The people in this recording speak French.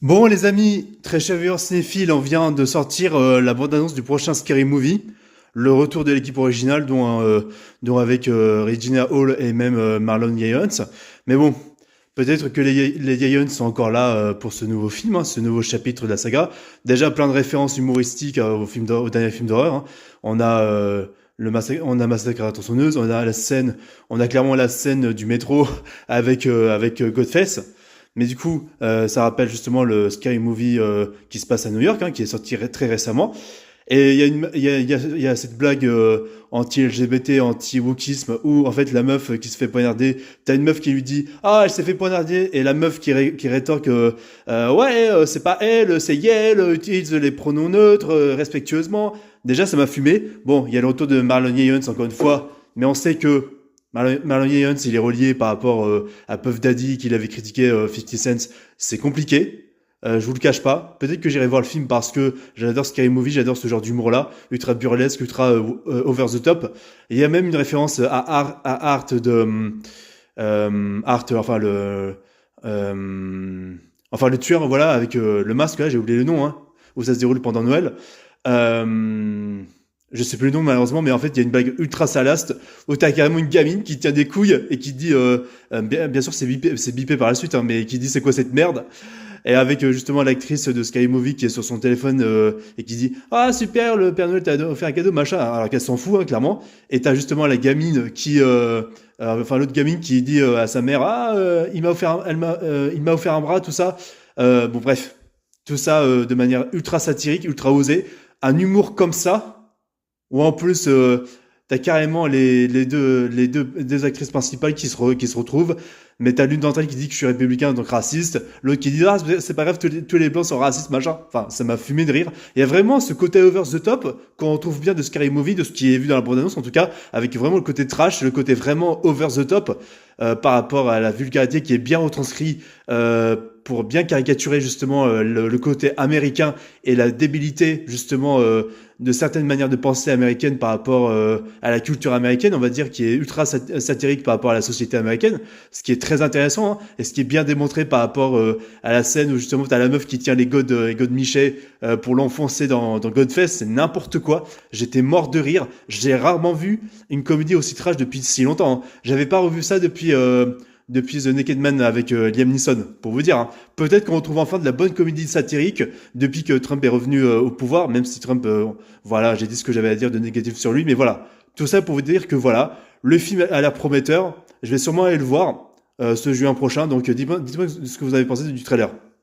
Bon les amis, très chers cinéphiles, on vient de sortir la bande-annonce du prochain Scary Movie, le retour de l'équipe originale dont avec Regina Hall et même Marlon Wayans. Mais bon, peut-être que les Wayans sont encore là pour ce nouveau film, hein, ce nouveau chapitre de la saga. Déjà plein de références humoristiques au dernier film d'horreur, hein. On a on a Massacre à la tronçonneuse, on a clairement la scène du métro avec Ghostface. Mais du coup, ça rappelle justement le Scary Movie qui se passe à New York, hein, qui est sorti très récemment. Et il y a cette blague anti-LGBT, anti-wokisme, où en fait la meuf qui se fait poignarder, t'as une meuf qui lui dit «Ah, elle s'est fait poignarder», et la meuf qui rétorque «Ouais, c'est pas elle, c'est elle, utilise les pronoms neutres respectueusement». Déjà, ça m'a fumé. Bon, il y a le retour de Marlon Wayans encore une fois, mais on sait que Marlon Wayans, il est relié par rapport à Puff Daddy qu'il avait critiqué 50 Cent. C'est compliqué. Je vous le cache pas. Peut-être que j'irai voir le film parce que j'adore Scary Movie, j'adore ce genre d'humour-là, ultra burlesque, ultra over the top. Et il y a même une référence à Art de Art, enfin le tueur, voilà, avec le masque là, j'ai oublié le nom, hein, où ça se déroule pendant Noël. Euh, je sais plus le nom malheureusement, mais en fait il y a une blague ultra salaste où t'as carrément une gamine qui tient des couilles et qui dit, bien sûr c'est bipé par la suite, hein, mais qui dit c'est quoi cette merde, et avec justement l'actrice de Sky Movie qui est sur son téléphone et qui dit ah super, le Père Noël t'a offert un cadeau machin, alors qu'elle s'en fout, hein, clairement. Et t'as justement la gamine enfin l'autre gamine qui dit à sa mère ah il m'a offert un bras, tout ça. Bon bref, tout ça de manière ultra satirique, ultra osée, un humour comme ça où en plus t'as carrément deux actrices principales qui se retrouvent, mais t'as l'une d'entre elles qui dit que je suis républicain donc raciste, l'autre qui dit ah c'est pas grave, tous les blancs sont racistes machin. Enfin, ça m'a fumé de rire. Il y a vraiment ce côté over the top qu'on retrouve bien de Scary Movie, de ce qui est vu dans la bande-annonce en tout cas, avec vraiment le côté trash, le côté vraiment over the top par rapport à la vulgarité qui est bien retranscrit pour bien caricaturer justement le côté américain et la débilité justement de certaines manières de penser américaines par rapport à la culture américaine, on va dire, qui est ultra satirique par rapport à la société américaine, ce qui est très intéressant, hein, et ce qui est bien démontré par rapport à la scène où justement t'as la meuf qui tient les godes Miché pour l'enfoncer dans Godfest, c'est n'importe quoi. J'étais mort de rire. J'ai rarement vu une comédie aussi trash depuis si longtemps, hein. J'avais pas revu ça depuis The Naked Man avec Liam Neeson, pour vous dire, hein. Peut-être qu'on retrouve enfin de la bonne comédie satirique depuis que Trump est revenu au pouvoir, même si Trump, voilà, j'ai dit ce que j'avais à dire de négatif sur lui, mais voilà. Tout ça pour vous dire que voilà, le film a l'air prometteur, je vais sûrement aller le voir ce juin prochain, donc dites-moi ce que vous avez pensé du trailer.